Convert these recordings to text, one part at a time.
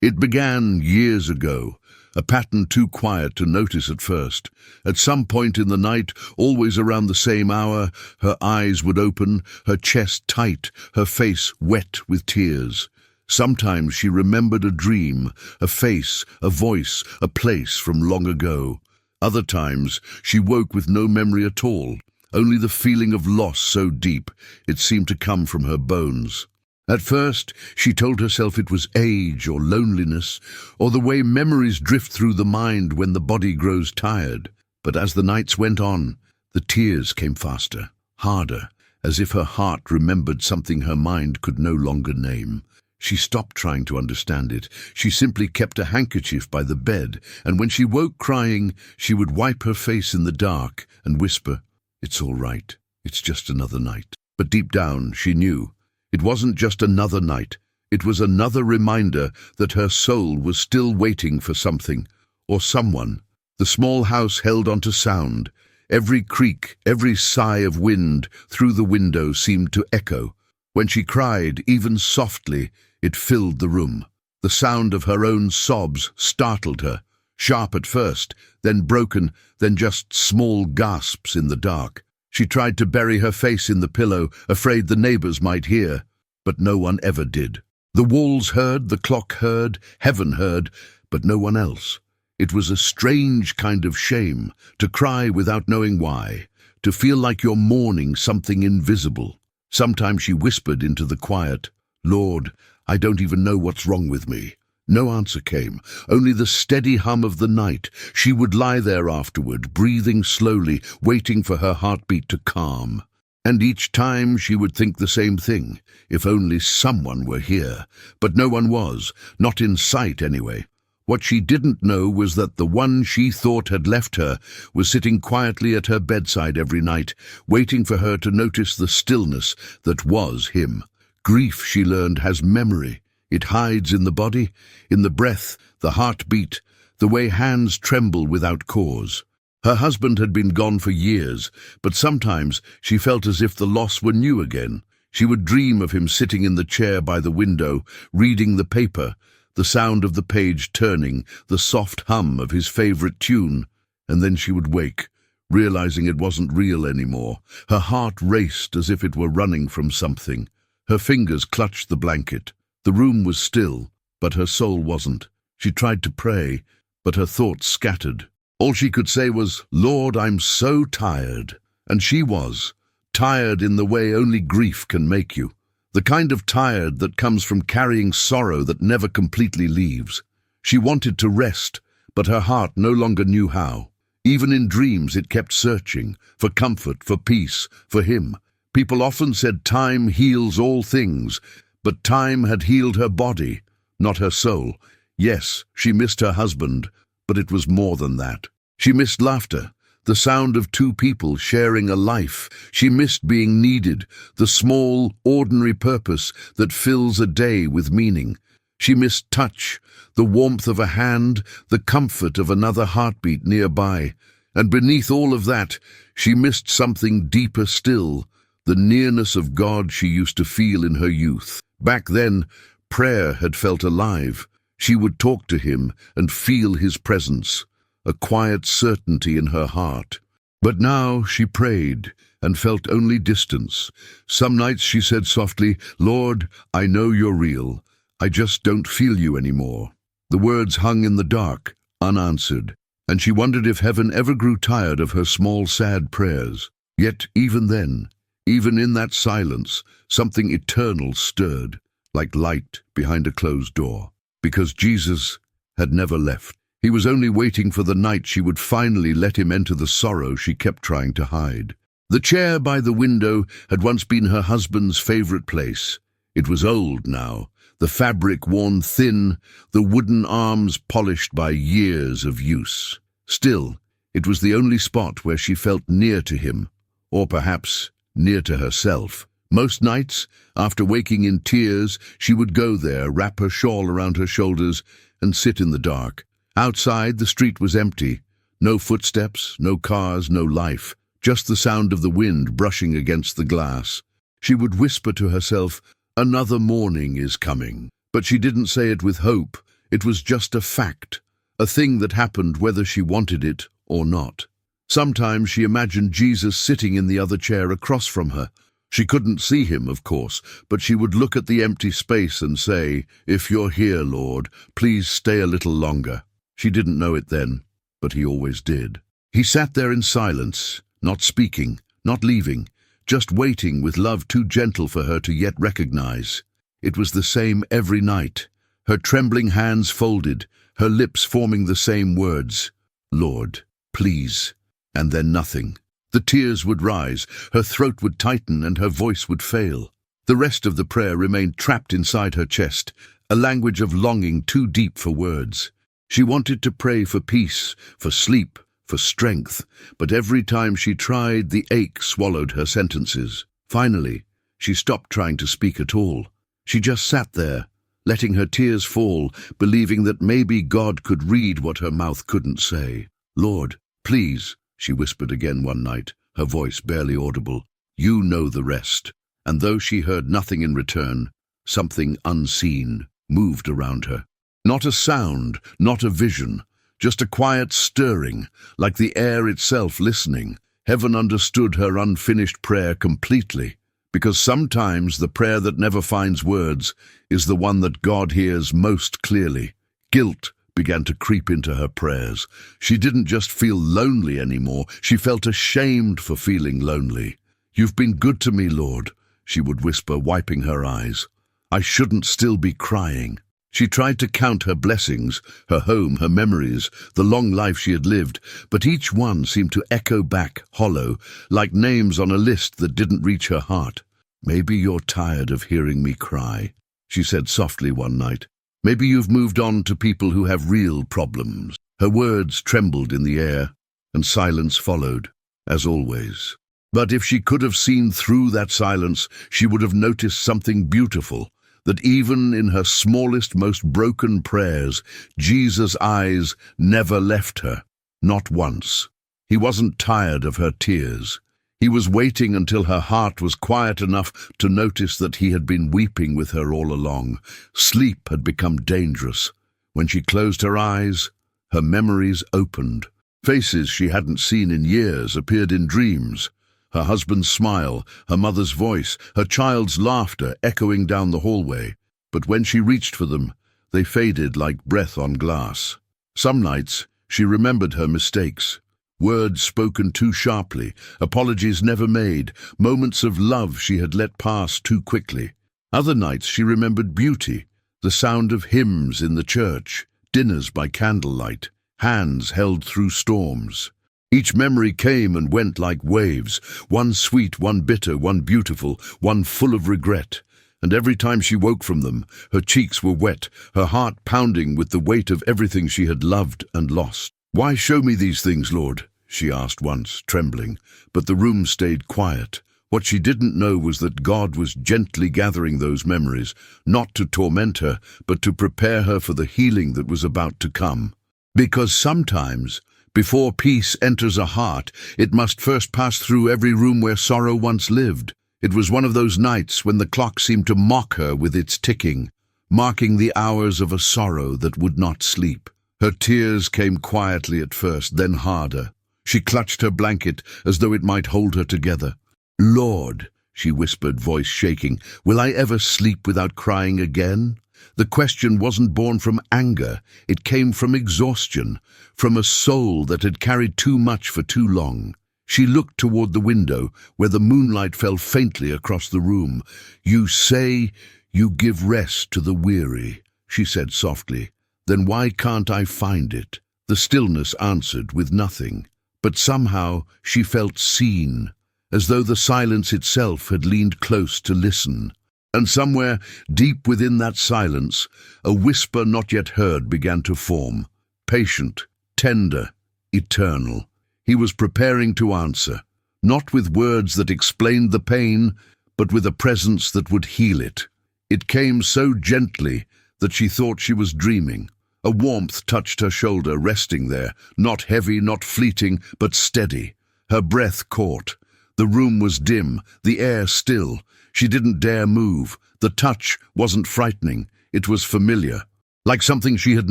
It began years ago, a pattern too quiet to notice at first. At some point in the night, always around the same hour, her eyes would open, her chest tight, her face wet with tears. Sometimes she remembered a dream, a face, a voice, a place from long ago. Other times she woke with no memory at all, only the feeling of loss so deep it seemed to come from her bones. At first, she told herself it was age or loneliness, or the way memories drift through the mind when the body grows tired. But as the nights went on, the tears came faster, harder, as if her heart remembered something her mind could no longer name. She stopped trying to understand it. She simply kept a handkerchief by the bed, and when she woke crying, she would wipe her face in the dark and whisper, "It's all right. It's just another night." But deep down, she knew. It wasn't just another night. It was another reminder that her soul was still waiting for something, or someone. The small house held on to sound. Every creak, every sigh of wind through the window seemed to echo. When she cried, even softly, it filled the room. The sound of her own sobs startled her, sharp at first, then broken, then just small gasps in the dark. She tried to bury her face in the pillow, afraid the neighbors might hear, but no one ever did. The walls heard, the clock heard, heaven heard, but no one else. It was a strange kind of shame, to cry without knowing why, to feel like you're mourning something invisible. Sometimes she whispered into the quiet, "Lord, I don't even know what's wrong with me." No answer came, only the steady hum of the night. She would lie there afterward, breathing slowly, waiting for her heartbeat to calm. And each time she would think the same thing, if only someone were here. But no one was, not in sight anyway. What she didn't know was that the one she thought had left her was sitting quietly at her bedside every night, waiting for her to notice the stillness that was him. Grief, she learned, has memory. It hides in the body, in the breath, the heartbeat, the way hands tremble without cause. Her husband had been gone for years, but sometimes she felt as if the loss were new again. She would dream of him sitting in the chair by the window, reading the paper, the sound of the page turning, the soft hum of his favorite tune. And then she would wake, realizing it wasn't real anymore. Her heart raced as if it were running from something. Her fingers clutched the blanket. The room was still, but her soul wasn't. She tried to pray, but her thoughts scattered. All she could say was, "Lord, I'm so tired." And she was, tired in the way only grief can make you. The kind of tired that comes from carrying sorrow that never completely leaves. She wanted to rest, but her heart no longer knew how. Even in dreams it kept searching, for comfort, for peace, for him. People often said time heals all things, but time had healed her body, not her soul. Yes, she missed her husband, but it was more than that. She missed laughter, the sound of two people sharing a life. She missed being needed, the small, ordinary purpose that fills a day with meaning. She missed touch, the warmth of a hand, the comfort of another heartbeat nearby. And beneath all of that, she missed something deeper still, the nearness of God she used to feel in her youth. Back then, prayer had felt alive. She would talk to him and feel his presence, a quiet certainty in her heart. But now she prayed and felt only distance. Some nights she said softly, "Lord, I know you're real. I just don't feel you anymore." The words hung in the dark, unanswered, and she wondered if heaven ever grew tired of her small, sad prayers. Yet even then, even in that silence, something eternal stirred, like light behind a closed door. Because Jesus had never left. He was only waiting for the night she would finally let him enter the sorrow she kept trying to hide. The chair by the window had once been her husband's favorite place. It was old now, the fabric worn thin, the wooden arms polished by years of use. Still, it was the only spot where she felt near to him, or perhaps near to herself. Most nights, after waking in tears, she would go there, wrap her shawl around her shoulders, and sit in the dark. Outside, the street was empty. No footsteps, no cars, no life. Just the sound of the wind brushing against the glass. She would whisper to herself, "Another morning is coming." But she didn't say it with hope. It was just a fact, a thing that happened whether she wanted it or not. Sometimes she imagined Jesus sitting in the other chair across from her. She couldn't see him, of course, but she would look at the empty space and say, "If you're here, Lord, please stay a little longer." She didn't know it then, but he always did. He sat there in silence, not speaking, not leaving, just waiting with love too gentle for her to yet recognize. It was the same every night, her trembling hands folded, her lips forming the same words, "Lord, please," and then nothing. The tears would rise, her throat would tighten, and her voice would fail. The rest of the prayer remained trapped inside her chest, a language of longing too deep for words. She wanted to pray for peace, for sleep, for strength, but every time she tried, the ache swallowed her sentences. Finally, she stopped trying to speak at all. She just sat there, letting her tears fall, believing that maybe God could read what her mouth couldn't say. "Lord, please," she whispered again one night, her voice barely audible. "You know the rest." And though she heard nothing in return, something unseen moved around her. Not a sound, not a vision, just a quiet stirring, like the air itself listening. Heaven understood her unfinished prayer completely, because sometimes the prayer that never finds words is the one that God hears most clearly. Guilt began to creep into her prayers. She didn't just feel lonely anymore, she felt ashamed for feeling lonely. "You've been good to me, Lord," she would whisper, wiping her eyes. "I shouldn't still be crying." She tried to count her blessings, her home, her memories, the long life she had lived, but each one seemed to echo back hollow, like names on a list that didn't reach her heart. "Maybe you're tired of hearing me cry," she said softly one night. "Maybe you've moved on to people who have real problems." Her words trembled in the air, and silence followed, as always. But if she could have seen through that silence, she would have noticed something beautiful, that even in her smallest, most broken prayers, Jesus' eyes never left her, not once. He wasn't tired of her tears. He was waiting until her heart was quiet enough to notice that he had been weeping with her all along. Sleep had become dangerous. When she closed her eyes, her memories opened. Faces she hadn't seen in years appeared in dreams. Her husband's smile, her mother's voice, her child's laughter echoing down the hallway. But when she reached for them, they faded like breath on glass. Some nights, she remembered her mistakes. Words spoken too sharply, apologies never made, moments of love she had let pass too quickly. Other nights she remembered beauty, the sound of hymns in the church, dinners by candlelight, hands held through storms. Each memory came and went like waves, one sweet, one bitter, one beautiful, one full of regret. And every time she woke from them, her cheeks were wet, her heart pounding with the weight of everything she had loved and lost. "Why show me these things, Lord?" she asked once, trembling, but the room stayed quiet. What she didn't know was that God was gently gathering those memories, not to torment her, but to prepare her for the healing that was about to come. Because sometimes, before peace enters a heart, it must first pass through every room where sorrow once lived. It was one of those nights when the clock seemed to mock her with its ticking, marking the hours of a sorrow that would not sleep. Her tears came quietly at first, then harder. She clutched her blanket as though it might hold her together. "Lord," she whispered, voice shaking, "will I ever sleep without crying again?" The question wasn't born from anger, it came from exhaustion, from a soul that had carried too much for too long. She looked toward the window, where the moonlight fell faintly across the room. "You say you give rest to the weary," she said softly. "Then why can't I find it?" The stillness answered with nothing, but somehow she felt seen, as though the silence itself had leaned close to listen. And somewhere, deep within that silence, a whisper not yet heard began to form. Patient, tender, eternal. He was preparing to answer, not with words that explained the pain, but with a presence that would heal it. It came so gently that she thought she was dreaming. A warmth touched her shoulder, resting there, not heavy, not fleeting, but steady. Her breath caught. The room was dim, the air still. She didn't dare move. The touch wasn't frightening, it was familiar. like something she had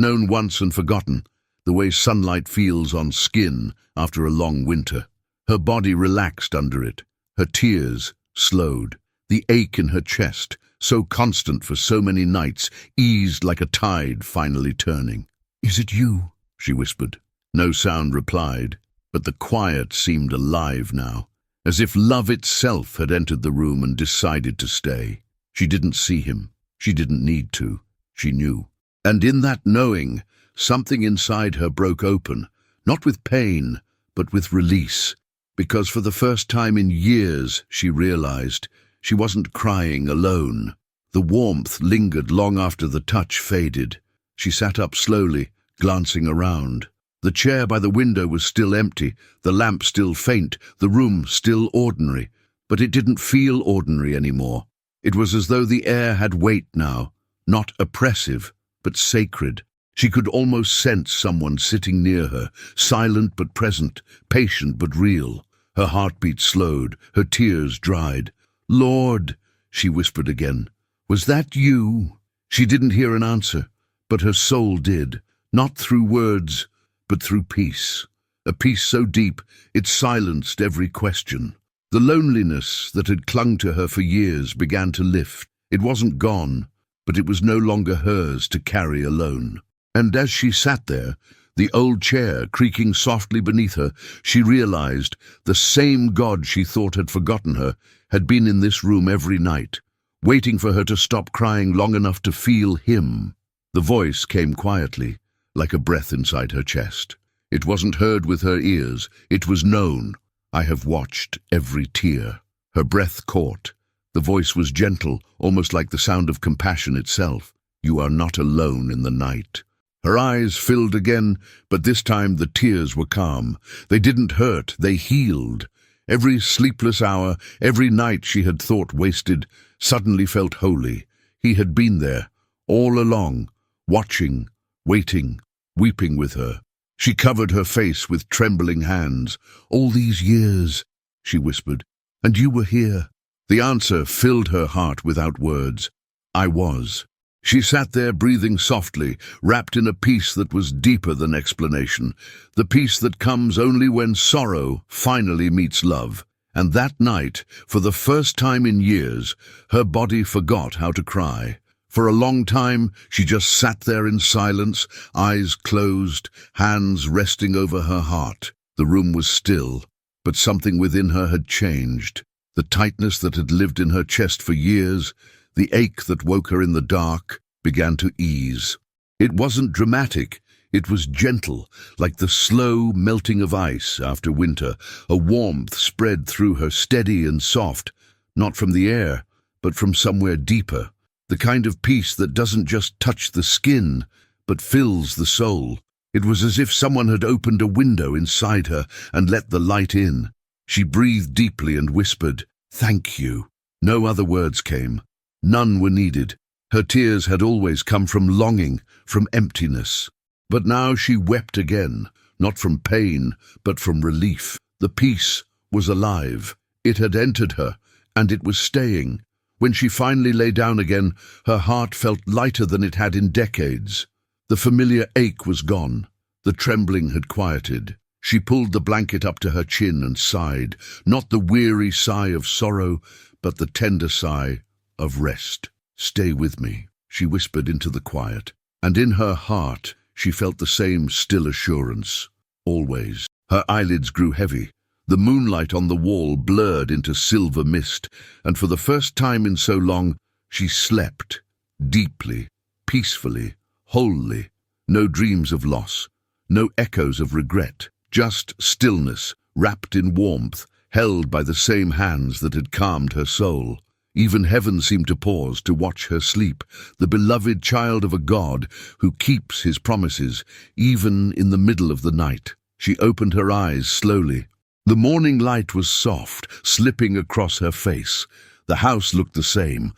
known once and forgotten, the way sunlight feels on skin after a long winter. Her body relaxed under it, her tears slowed, the ache in her chest, so constant for so many nights, eased like a tide finally turning. "Is it you?" she whispered. No sound replied, but the quiet seemed alive now, as if love itself had entered the room and decided to stay. She didn't see him. She didn't need to. She knew. And in that knowing, something inside her broke open, not with pain, but with release, because for the first time in years, she realized she wasn't crying alone. The warmth lingered long after the touch faded. She sat up slowly, glancing around. The chair by the window was still empty, the lamp still faint, the room still ordinary, but it didn't feel ordinary anymore. It was as though the air had weight now, not oppressive, but sacred. She could almost sense someone sitting near her, silent but present, patient but real. Her heartbeat slowed, her tears dried. "Lord," she whispered again, "was that you?" She didn't hear an answer, but her soul did, not through words, but through peace. A peace so deep, it silenced every question. The loneliness that had clung to her for years began to lift. It wasn't gone, but it was no longer hers to carry alone. And as she sat there, the old chair creaking softly beneath her, she realized the same God she thought had forgotten her had been in this room every night, waiting for her to stop crying long enough to feel him. The voice came quietly, like a breath inside her chest. It wasn't heard with her ears, it was known. "I have watched every tear." Her breath caught. The voice was gentle, almost like the sound of compassion itself. "You are not alone in the night." Her eyes filled again, but this time the tears were calm. They didn't hurt, they healed. Every sleepless hour, every night she had thought wasted, suddenly felt holy. He had been there, all along, watching, waiting, weeping with her. She covered her face with trembling hands. "All these years," she whispered, "and you were here." The answer filled her heart without words. "I was." She sat there breathing softly, wrapped in a peace that was deeper than explanation, the peace that comes only when sorrow finally meets love. And that night, for the first time in years, her body forgot how to cry. For a long time, she just sat there in silence, eyes closed, hands resting over her heart. The room was still, but something within her had changed. The tightness that had lived in her chest for years, the ache that woke her in the dark, began to ease. It wasn't dramatic, it was gentle, like the slow melting of ice after winter. A warmth spread through her, steady and soft, not from the air, but from somewhere deeper. The kind of peace that doesn't just touch the skin, but fills the soul. It was as if someone had opened a window inside her and let the light in. She breathed deeply and whispered, "Thank you." No other words came. None were needed. Her tears had always come from longing, from emptiness. But now she wept again, not from pain, but from relief. The peace was alive. It had entered her, and it was staying. When she finally lay down again, her heart felt lighter than it had in decades. The familiar ache was gone. The trembling had quieted. She pulled the blanket up to her chin and sighed, not the weary sigh of sorrow, but the tender sigh of rest. "Stay with me," she whispered into the quiet, and in her heart she felt the same still assurance. Always. Her eyelids grew heavy. The moonlight on the wall blurred into silver mist, and for the first time in so long, she slept, deeply, peacefully, wholly. No dreams of loss, no echoes of regret, just stillness, wrapped in warmth, held by the same hands that had calmed her soul. Even heaven seemed to pause to watch her sleep, the beloved child of a God who keeps his promises, even in the middle of the night. She opened her eyes slowly. The morning light was soft, slipping across her face. The house looked the same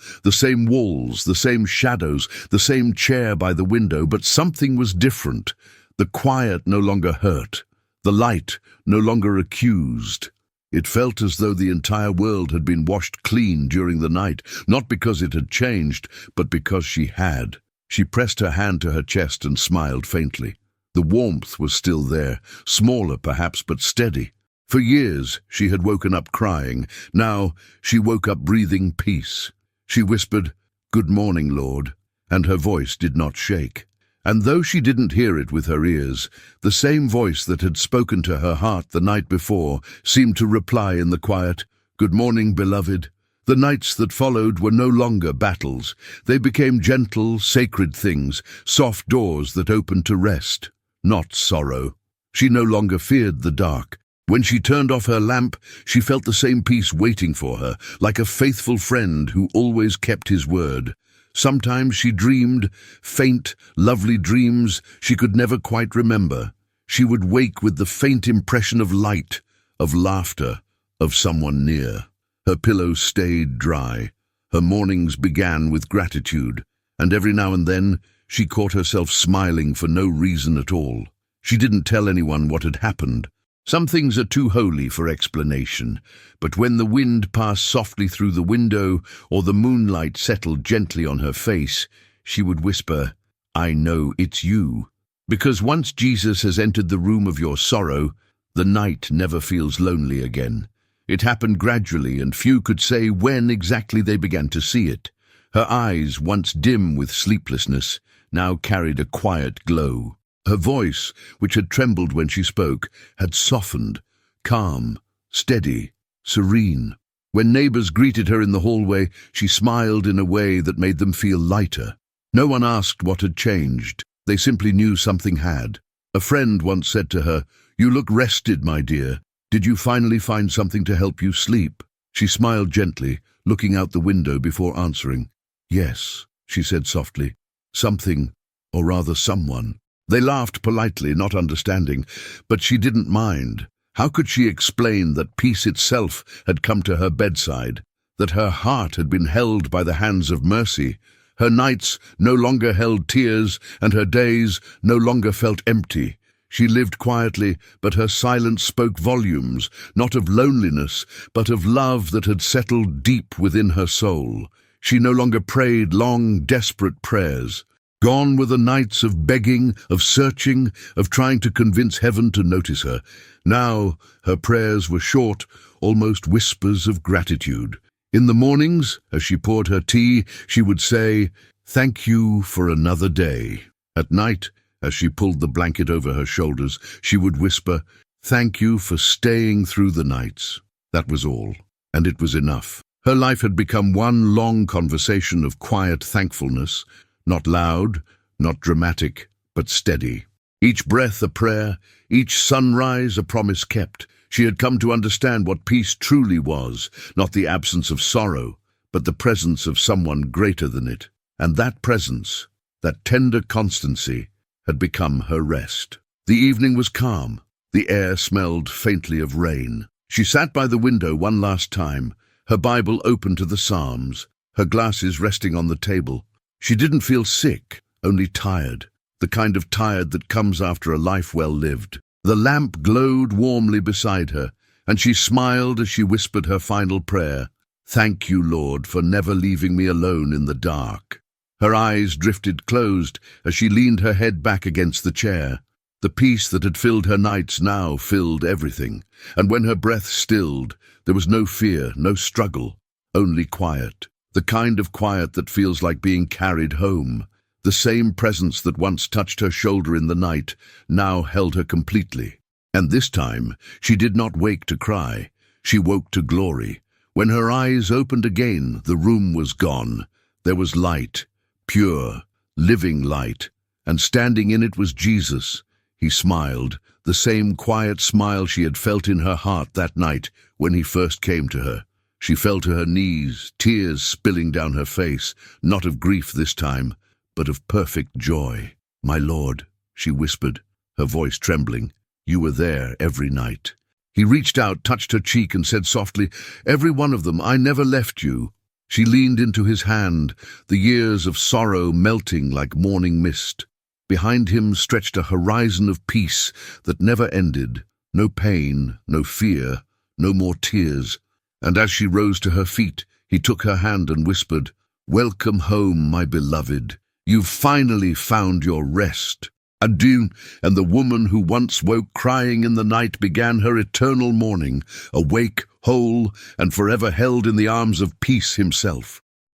walls, the same shadows, the same chair by the window, but something was different. The quiet no longer hurt, the light no longer accused. It felt as though the entire world had been washed clean during the night, not because it had changed, but because she had. She pressed her hand to her chest and smiled faintly. The warmth was still there, smaller perhaps, but steady. For years she had woken up crying. Now she woke up breathing peace. She whispered, "Good morning, Lord," and her voice did not shake. And though she didn't hear it with her ears, the same voice that had spoken to her heart the night before seemed to reply in the quiet, "Good morning, beloved." The nights that followed were no longer battles. They became gentle, sacred things, soft doors that opened to rest, not sorrow. She no longer feared the dark. When she turned off her lamp, she felt the same peace waiting for her, like a faithful friend who always kept his word. Sometimes she dreamed, faint, lovely dreams she could never quite remember. She would wake with the faint impression of light, of laughter, of someone near. Her pillow stayed dry. Her mornings began with gratitude, and every now and then she caught herself smiling for no reason at all. She didn't tell anyone what had happened. Some things are too holy for explanation, but when the wind passed softly through the window or the moonlight settled gently on her face, she would whisper, "I know it's you." Because once Jesus has entered the room of your sorrow, the night never feels lonely again. It happened gradually, and few could say when exactly they began to see it. Her eyes, once dim with sleeplessness, now carried a quiet glow. Her voice, which had trembled when she spoke, had softened, calm, steady, serene. When neighbors greeted her in the hallway, she smiled in a way that made them feel lighter. No one asked what had changed. They simply knew something had. A friend once said to her, "You look rested, my dear. Did you finally find something to help you sleep?" She smiled gently, looking out the window before answering. "Yes," she said softly. "Something, or rather someone." They laughed politely, not understanding, but she didn't mind. How could she explain that peace itself had come to her bedside, that her heart had been held by the hands of mercy? Her nights no longer held tears, and her days no longer felt empty. She lived quietly, but her silence spoke volumes, not of loneliness, but of love that had settled deep within her soul. She no longer prayed long, desperate prayers. Gone were the nights of begging, of searching, of trying to convince heaven to notice her. Now her prayers were short, almost whispers of gratitude. In the mornings, as she poured her tea, she would say, "Thank you for another day." At night, as she pulled the blanket over her shoulders, she would whisper, "Thank you for staying through the nights." That was all, and it was enough. Her life had become one long conversation of quiet thankfulness, not loud, not dramatic, but steady. Each breath a prayer, each sunrise a promise kept. She had come to understand what peace truly was, not the absence of sorrow, but the presence of someone greater than it. And that presence, that tender constancy, had become her rest. The evening was calm. The air smelled faintly of rain. She sat by the window one last time, her Bible open to the Psalms, her glasses resting on the table. She didn't feel sick, only tired, the kind of tired that comes after a life well lived. The lamp glowed warmly beside her, and she smiled as she whispered her final prayer, "Thank you, Lord, for never leaving me alone in the dark." Her eyes drifted closed as she leaned her head back against the chair. The peace that had filled her nights now filled everything, and when her breath stilled, there was no fear, no struggle, only quiet. The kind of quiet that feels like being carried home. The same presence that once touched her shoulder in the night now held her completely. And this time, she did not wake to cry. She woke to glory. When her eyes opened again, the room was gone. There was light, pure, living light, and standing in it was Jesus. He smiled, the same quiet smile she had felt in her heart that night when he first came to her. She fell to her knees, tears spilling down her face, not of grief this time, but of perfect joy. "My Lord," she whispered, her voice trembling, "you were there every night." He reached out, touched her cheek, and said softly, "Every one of them, I never left you." She leaned into his hand, the years of sorrow melting like morning mist. Behind him stretched a horizon of peace that never ended. No pain, no fear, no more tears. And as she rose to her feet, he took her hand and whispered, "Welcome home, my beloved. You've finally found your rest. Adieu, and the woman who once woke crying in the night began her eternal morning, awake, whole, and forever held in the arms of peace himself.